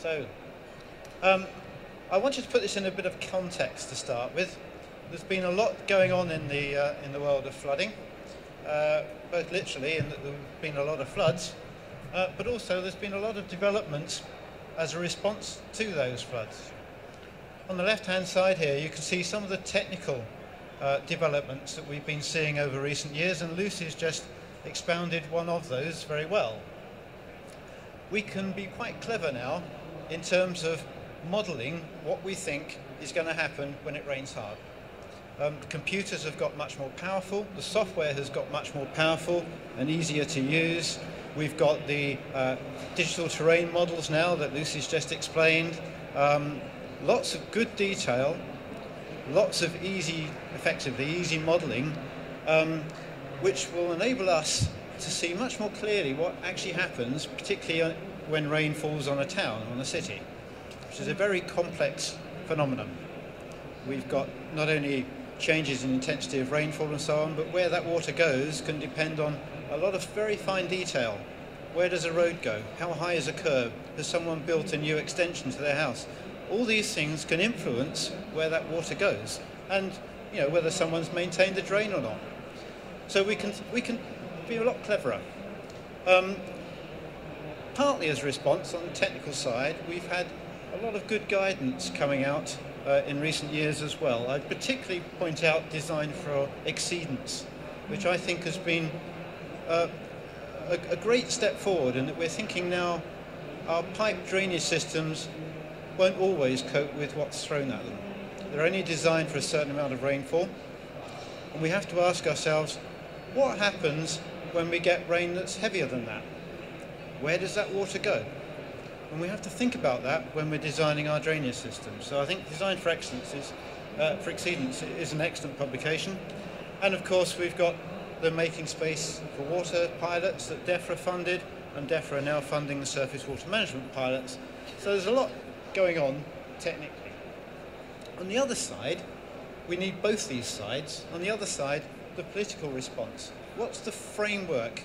So, I wanted to put this in a bit of context to start with. There's been a lot going on in the world of flooding, both literally in that there have been a lot of floods, but also there's been a lot of developments as a response to those floods. On the left-hand side here, you can see some of the technical developments that we've been seeing over recent years, and Lucy's just expounded one of those very well. We can be quite clever now in terms of modelling what we think is going to happen when it rains hard. The computers have got much more powerful, the software has got much more powerful and easier to use. We've got the digital terrain models now that Lucy's just explained. Lots of good detail, lots of effectively easy modelling, which will enable us to see much more clearly what actually happens, particularly when rain falls on a town, on a city, which is a very complex phenomenon. We've got not only changes in intensity of rainfall and so on, but where that water goes can depend on a lot of very fine detail. Where does a road go? How high is a curb? Has someone built a new extension to their house? All these things can influence where that water goes, and whether someone's maintained the drain or not. So we can be a lot cleverer. Partly as a response on the technical side, we've had a lot of good guidance coming out in recent years as well. I'd particularly point out design for exceedance, which I think has been a great step forward, in that we're thinking now our pipe drainage systems won't always cope with what's thrown at them. They're only designed for a certain amount of rainfall, and we have to ask ourselves, what happens when we get rain that's heavier than that? Where does that water go? And we have to think about that when we're designing our drainage systems. So I think Design for Excellence for Exceedance is an excellent publication. And of course we've got the Making Space for Water pilots that DEFRA funded, and DEFRA are now funding the surface water management pilots. So there's a lot going on technically. On the other side, we need both these sides. On the other side, the political response. What's the framework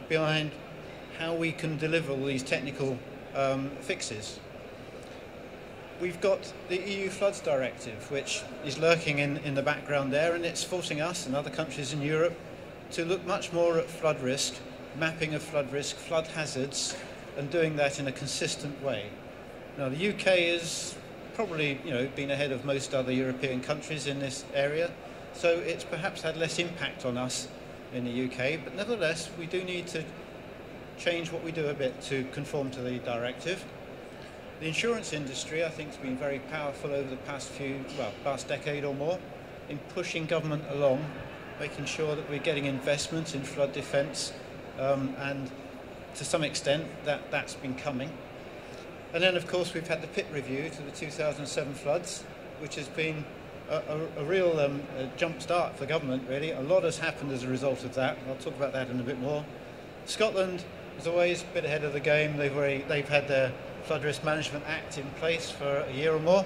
behind how we can deliver all these technical fixes? We've got the EU Floods Directive, which is lurking in the background there, and it's forcing us and other countries in Europe to look much more at flood risk, mapping of flood risk, flood hazards, and doing that in a consistent way. Now, the UK has probably been ahead of most other European countries in this area, so it's perhaps had less impact on us in the UK, but nevertheless we do need to change what we do a bit to conform to the directive. The insurance industry, I think, has been very powerful over the past decade or more in pushing government along, making sure that we're getting investment in flood defence, and to some extent that's been coming. And then of course we've had the pit review to the 2007 floods, which has been a real jump start for government, really. A lot has happened as a result of that. I'll talk about that in a bit more. Scotland is always a bit ahead of the game. They've had their Flood Risk Management Act in place for a year or more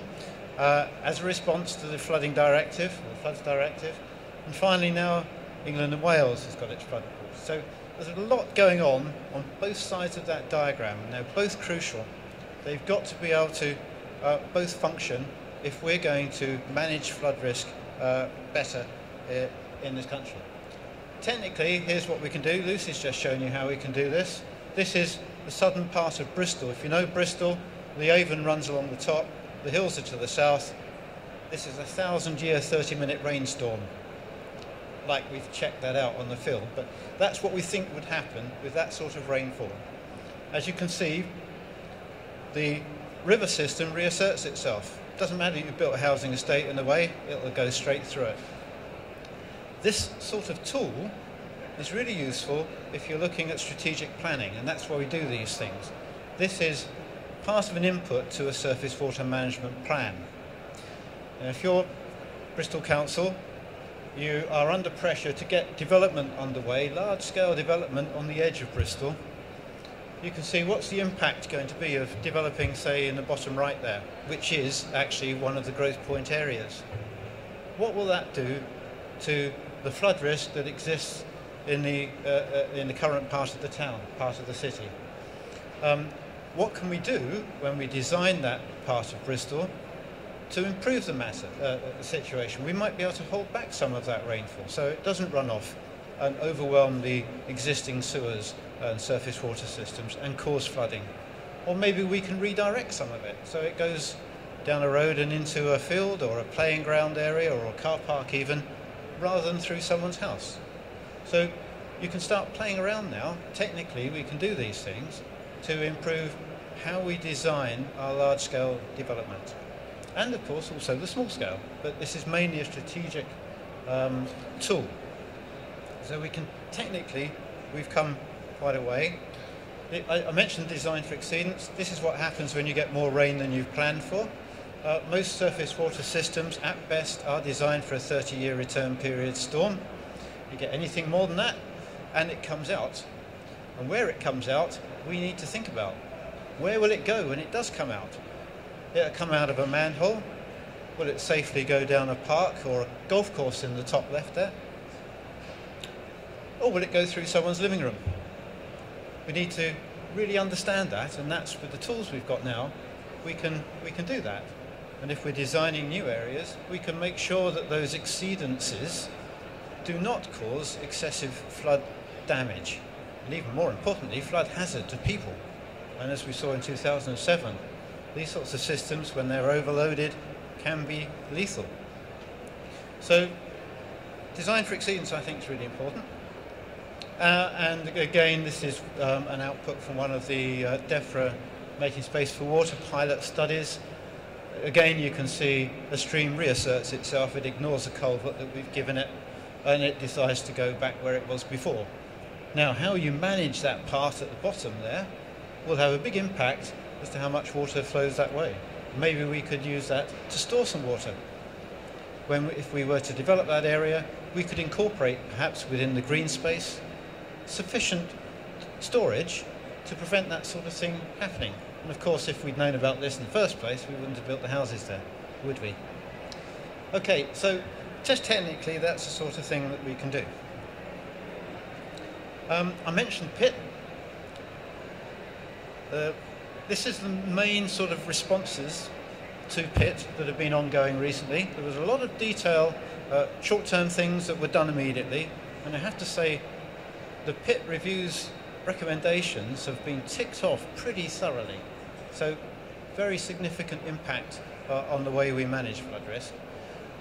as a response to the flooding directive, the floods directive. And finally now England and Wales has got its flood report. So there's a lot going on both sides of that diagram, and they're both crucial. They've got to be able to both function if we're going to manage flood risk better in this country. Technically, here's what we can do. Lucy's just shown you how we can do this. This is the southern part of Bristol. If you know Bristol, the Avon runs along the top, the hills are to the south. This is a 1,000-year, 30-minute rainstorm. Like, we've checked that out on the film, but that's what we think would happen with that sort of rainfall. As you can see, the river system reasserts itself. It doesn't matter if you've built a housing estate in the way, it'll go straight through it. This sort of tool is really useful if you're looking at strategic planning, and that's why we do these things. This is part of an input to a surface water management plan. And if you're Bristol Council, you are under pressure to get development underway, large-scale development on the edge of Bristol. You can see what's the impact going to be of developing, say, in the bottom right there, which is actually one of the growth point areas. What will that do to the flood risk that exists in the current part of the town, part of the city? what can we do when we design that part of Bristol to improve the situation? We might be able to hold back some of that rainfall so it doesn't run off and overwhelm the existing sewers and surface water systems and cause flooding. Or maybe we can redirect some of it so it goes down a road and into a field or a playing ground area or a car park even, rather than through someone's house. So you can start playing around now. Technically we can do these things to improve how we design our large-scale development. And of course also the small scale, but this is mainly a strategic tool. So we can, technically, we've come quite a way. I mentioned design for exceedance. This is what happens when you get more rain than you've planned for. Most surface water systems, at best, are designed for a 30-year return period storm. You get anything more than that, and it comes out. And where it comes out, we need to think about. Where will it go when it does come out? It'll come out of a manhole. Will it safely go down a park or a golf course in the top left there? Or will it go through someone's living room? We need to really understand that, and that's with the tools we've got now, we can do that. And if we're designing new areas, we can make sure that those exceedances do not cause excessive flood damage, and even more importantly, flood hazard to people. And as we saw in 2007, these sorts of systems, when they're overloaded, can be lethal. So design for exceedance, I think, is really important. And again, this is an output from one of the DEFRA Making Space for Water pilot studies. Again, you can see a stream reasserts itself. It ignores a culvert that we've given it, and it decides to go back where it was before. Now, how you manage that part at the bottom there will have a big impact as to how much water flows that way. Maybe we could use that to store some water. If we were to develop that area, we could incorporate, perhaps within the green space, sufficient storage to prevent that sort of thing happening. And of course, if we'd known about this in the first place, we wouldn't have built the houses there, would we? Okay, so just technically, that's the sort of thing that we can do. I mentioned pit. This is the main sort of responses to pit that have been ongoing recently. There was a lot of detail, short-term things that were done immediately, and I have to say the pit reviews recommendations have been ticked off pretty thoroughly. So very significant impact on the way we manage flood risk.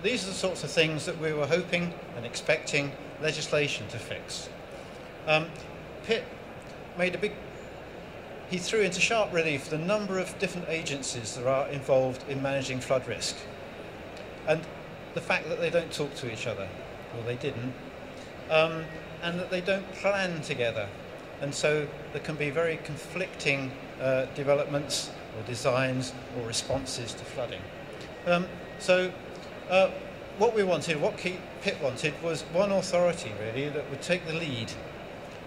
These are the sorts of things that we were hoping and expecting legislation to fix. Pitt made he threw into sharp relief the number of different agencies that are involved in managing flood risk. And the fact that they don't talk to each other, or they didn't, and that they don't plan together. And so there can be very conflicting developments or designs or responses to flooding. What we wanted, what Pitt wanted, was one authority really that would take the lead.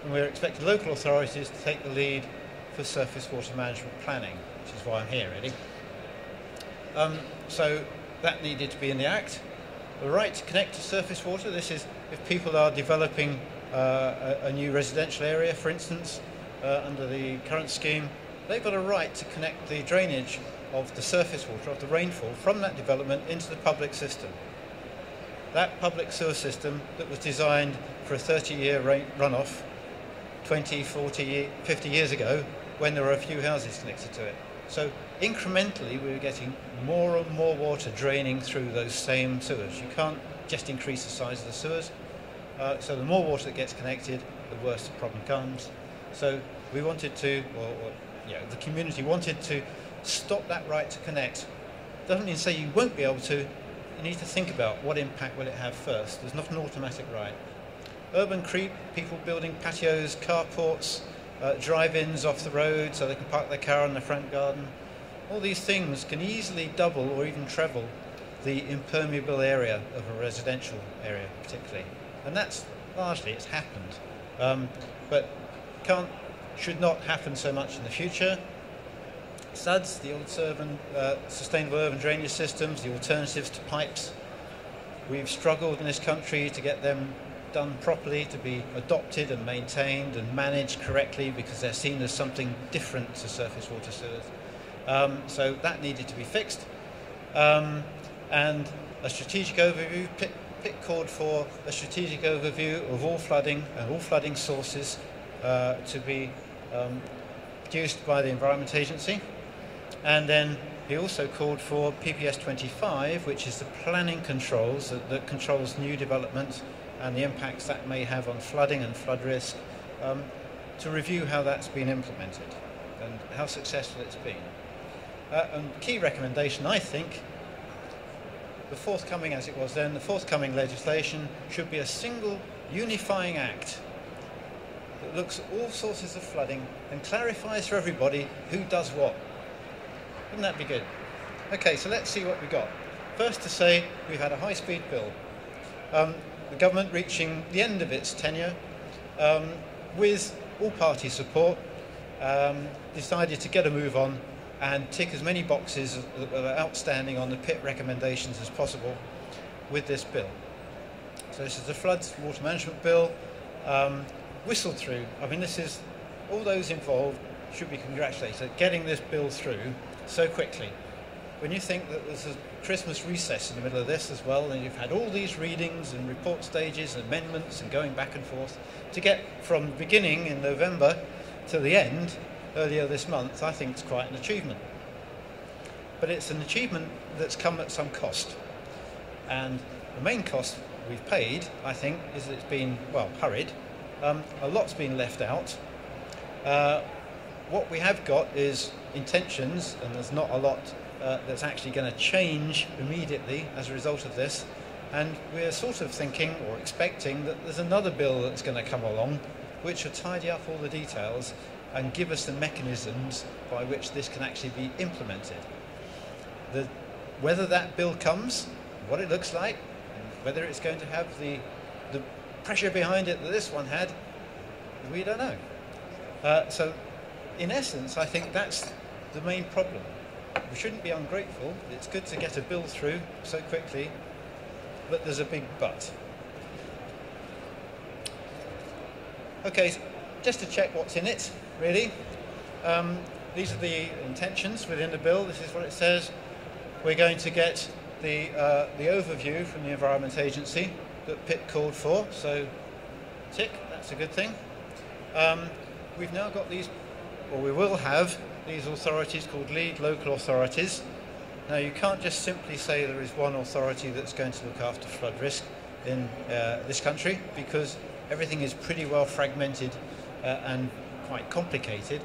And we're expecting local authorities to take the lead for surface water management planning, which is why I'm here really. So that needed to be in the Act. The right to connect to surface water, this is if people are developing a new residential area, for instance, under the current scheme, they've got a right to connect the drainage of the surface water, of the rainfall, from that development into the public system. That public sewer system that was designed for a 30-year runoff 20, 40, 50 years ago when there were a few houses connected to it. So incrementally we were getting more and more water draining through those same sewers. You can't just increase the size of the sewers. So the more water that gets connected, the worse the problem comes. So we wanted to, the community wanted to stop that right to connect. Doesn't mean to say you won't be able to. You need to think about what impact will it have first. There's not an automatic right. Urban creep, people building patios, carports, drive-ins off the road so they can park their car in the front garden. All these things can easily double or even treble the impermeable area of a residential area particularly. And that's largely, it's happened. But should not happen so much in the future. SUDs, the old sustainable urban drainage systems, the alternatives to pipes. We've struggled in this country to get them done properly, to be adopted and maintained and managed correctly, because they're seen as something different to surface water sewers. So that needed to be fixed. And a strategic overview, Pitt called for a strategic overview of all flooding and all flooding sources to be produced by the Environment Agency. And then he also called for PPS 25, which is the planning controls that controls new development and the impacts that may have on flooding and flood risk, to review how that's been implemented and how successful it's been. And the key recommendation, I think, the forthcoming, as it was then, the forthcoming legislation should be a single unifying act that looks at all sources of flooding and clarifies for everybody who does what. Wouldn't that be good? Okay, so let's see what we got. First to say, we've had a high-speed bill. The government reaching the end of its tenure with all party support, decided to get a move on and tick as many boxes that were outstanding on the Pitt recommendations as possible with this bill. So this is the Floods Water Management Bill, whistled through. I mean, this is, all those involved should be congratulated getting this bill through so quickly. When you think that there's a Christmas recess in the middle of this as well, and you've had all these readings and report stages and amendments and going back and forth, to get from the beginning in November to the end earlier this month, I think it's quite an achievement. But it's an achievement that's come at some cost. And the main cost we've paid, I think, is that it's been, well, hurried. A lot's been left out. What we have got is intentions, and there's not a lot that's actually going to change immediately as a result of this. And we're sort of thinking or expecting that there's another bill that's going to come along which will tidy up all the details and give us the mechanisms by which this can actually be implemented. Whether that bill comes, what it looks like, and whether it's going to have the pressure behind it that this one had, we don't know. So in essence, I think that's the main problem. We shouldn't be ungrateful. It's good to get a bill through so quickly, but there's a big but. Okay, just to check what's in it, really. These are the intentions within the bill. This is what it says. We're going to get the overview from the Environment Agency that Pitt called for, so tick, that's a good thing. We've now got these, or we will have these authorities called lead local authorities. Now, you can't just simply say there is one authority that's going to look after flood risk in this country, because everything is pretty well fragmented and quite complicated.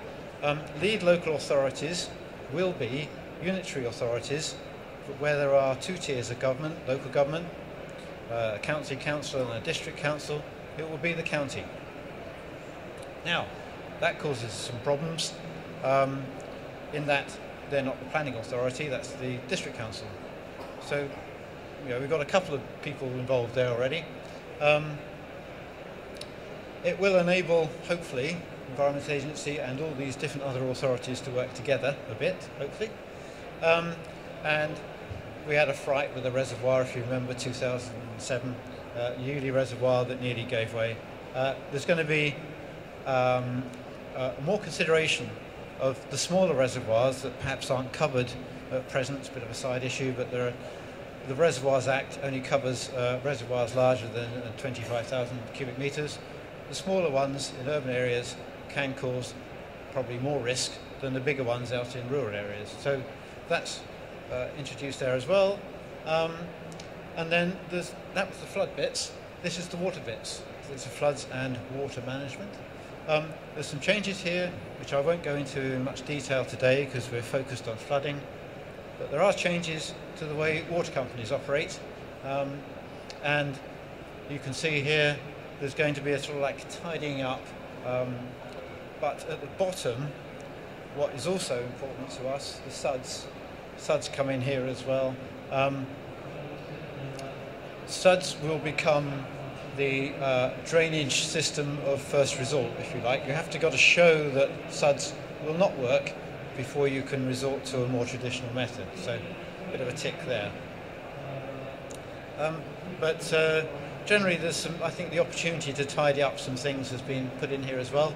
Lead local authorities will be unitary authorities where there are two tiers of government, local government, a county council and a district council. It will be the county. Now, that causes some problems in that they're not the planning authority, that's the district council. So, you know, we've got a couple of people involved there already. It will enable, hopefully, Environment Agency and all these different other authorities to work together a bit, hopefully. And we had a fright with a reservoir, if you remember, 2007, Uli reservoir that nearly gave way. There's going to be more consideration of the smaller reservoirs that perhaps aren't covered at present. It's a bit of a side issue, but the Reservoirs Act only covers reservoirs larger than 25,000 cubic metres. The smaller ones in urban areas can cause probably more risk than the bigger ones out in rural areas. So that's introduced there as well. And then that was the flood bits. This is the water bits. It's the floods and water management. There's some changes here, which I won't go into in much detail today because we're focused on flooding. But there are changes to the way water companies operate. And you can see here, there's going to be a sort of like tidying up. But at the bottom, what is also important to us, the SUDs. SUDs come in here as well. SUDs will become the drainage system of first resort, if you like. You have to got to show that SUDs will not work before you can resort to a more traditional method. So a bit of a tick there. But generally there's some, I think the opportunity to tidy up some things has been put in here as well.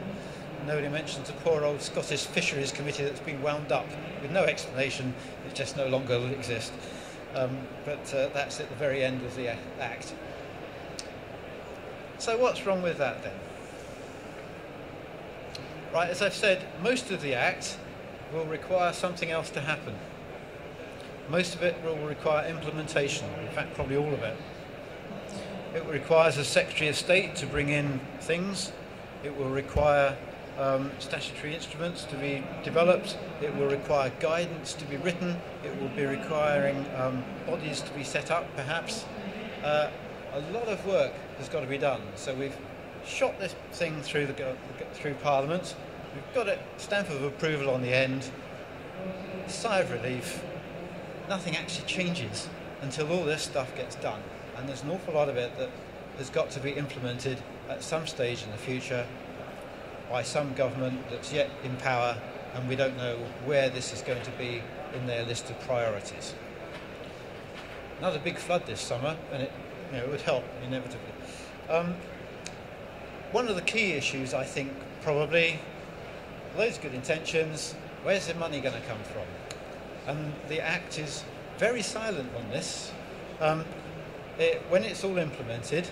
Nobody mentions the poor old Scottish Fisheries Committee that's been wound up with no explanation. It just no longer will exist. But that's at the very end of the Act. So what's wrong with that then? Right, as I've said, most of the Act will require something else to happen. Most of it will require implementation, in fact probably all of it. It requires a Secretary of State to bring in things. It will require statutory instruments to be developed. It will require guidance to be written. It will be requiring bodies to be set up, perhaps. A lot of work has got to be done. So we've shot this thing through Parliament. We've got a stamp of approval on the end. Sigh of relief. Nothing actually changes until all this stuff gets done. And there's an awful lot of it that has got to be implemented at some stage in the future by some government that's yet in power, and we don't know where this is going to be in their list of priorities. Another big flood this summer, and it would help inevitably. One of the key issues, I think, probably, loads of good intentions, where's the money going to come from? And the Act is very silent on this. When it's all implemented,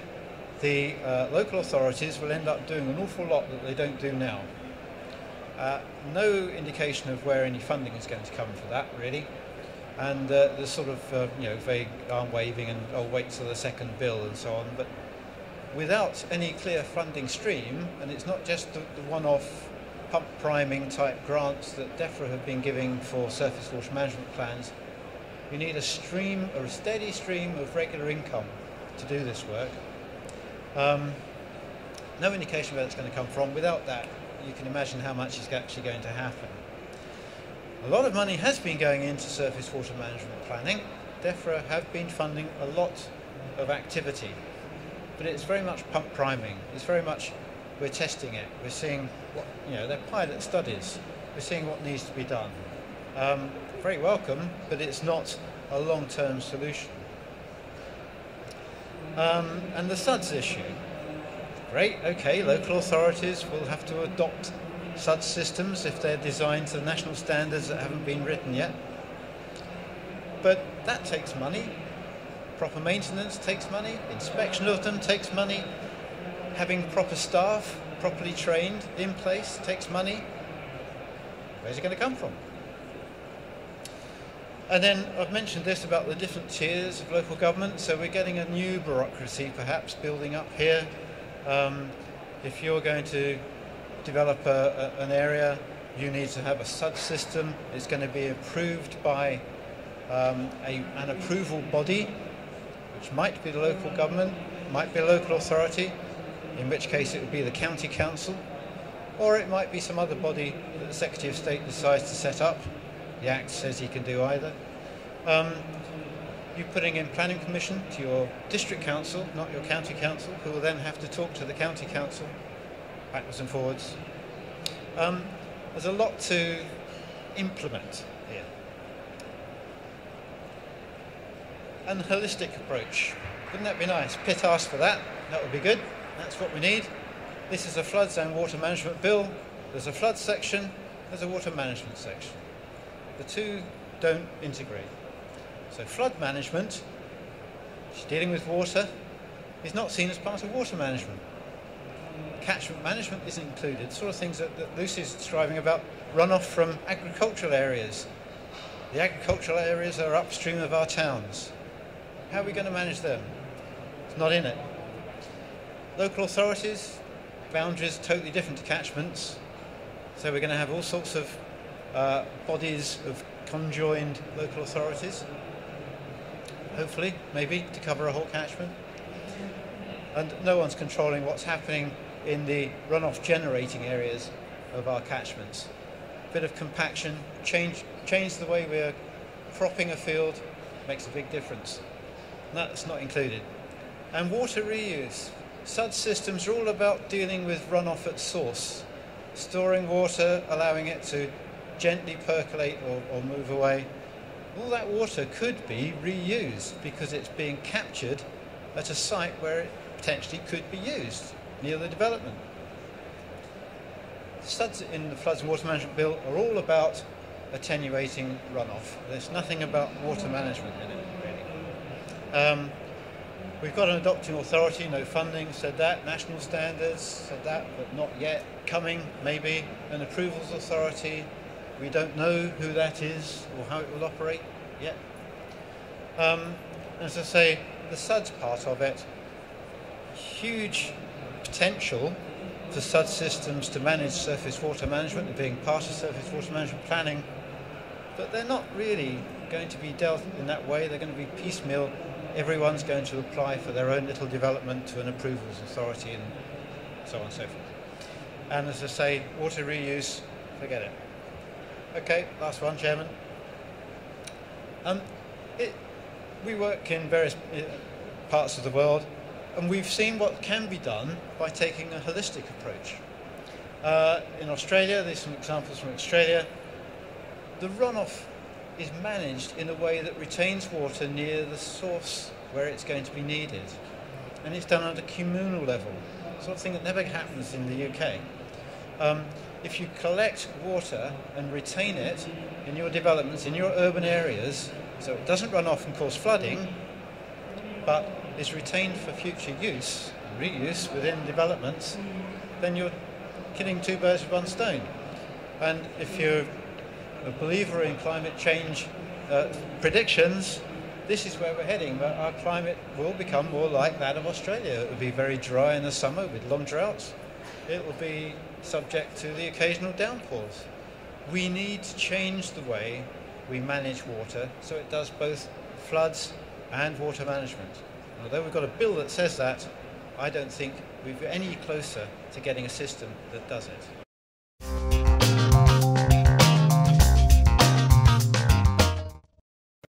the local authorities will end up doing an awful lot that they don't do now. No indication of where any funding is going to come for that, really. And there's sort of vague arm waving and oh, wait till the second bill and so on. But without any clear funding stream, and it's not just the one-off pump priming type grants that DEFRA have been giving for surface water management plans, you need a steady stream of regular income to do this work. No indication where it's going to come from. Without that, you can imagine how much is actually going to happen. A lot of money has been going into surface water management planning. DEFRA have been funding a lot of activity, but it's very much pump priming. It's very much, we're testing it. We're seeing what, they're pilot studies. We're seeing what needs to be done. Very welcome, but it's not a long-term solution. And the SUDS issue. Great, okay, local authorities will have to adopt SUDS systems if they're designed to national standards that haven't been written yet. But that takes money. Proper maintenance takes money. Inspection of them takes money. Having proper staff, properly trained, in place, takes money. Where's it going to come from? And then I've mentioned this about the different tiers of local government, so we're getting a new bureaucracy perhaps building up here. If you're going to develop an area, you need to have a SUD system. It's going to be approved by an approval body, which might be the local government, might be a local authority, in which case it would be the county council, or it might be some other body that the Secretary of State decides to set up. The Act says he can do either. You're putting in planning permission to your district council, not your county council, who will then have to talk to the county council, backwards and forwards. There's a lot to implement here. And the holistic approach. Wouldn't that be nice? Pitt asked for that. That would be good. That's what we need. This is a floods and water management bill. There's a flood section, there's a water management section. The two don't integrate. So flood management, which is dealing with water, is not seen as part of water management. Catchment management isn't included. Sort of things that Lucy's striving about. Runoff from agricultural areas. The agricultural areas are upstream of our towns. How are we going to manage them? It's not in it. Local authorities, boundaries totally different to catchments. So we're going to have all sorts of bodies of conjoined local authorities, hopefully, maybe, to cover a whole catchment. And no one's controlling what's happening in the runoff generating areas of our catchments. Bit of compaction, change the way we're cropping a field, makes a big difference. And that's not included. And water reuse. SUD systems are all about dealing with runoff at source, storing water, allowing it to gently percolate or move away. All that water could be reused because it's being captured at a site where potentially could be used near the development. SUDs in the Floods and Water Management Bill are all about attenuating runoff. There's nothing about water management in it, really. We've got an adopting authority, no funding, said that. National standards, said that, but not yet. Coming, maybe. An approvals authority, we don't know who that is or how it will operate yet. As I say, the SUDS part of it, huge potential for SUD systems to manage surface water management and being part of surface water management planning, but they're not really going to be dealt in that way. They're going to be piecemeal. Everyone's going to apply for their own little development to an approvals authority and so on and so forth. And as I say, water reuse, forget it. Okay, last one, Chairman. We work in various parts of the world, and we've seen what can be done by taking a holistic approach. In Australia, there's some examples from Australia. The runoff is managed in a way that retains water near the source where it's going to be needed. And it's done at a communal level, sort of thing that never happens in the UK. If you collect water and retain it in your developments, in your urban areas, so it doesn't run off and cause flooding, but is retained for future use, reuse within developments, then you're killing two birds with one stone. And if you're a believer in climate change predictions, this is where we're heading. But our climate will become more like that of Australia. It will be very dry in the summer with long droughts. It will be subject to the occasional downpours. We need to change the way we manage water so it does both floods and water management. And although we've got a bill that says that, I don't think we're any closer to getting a system that does it.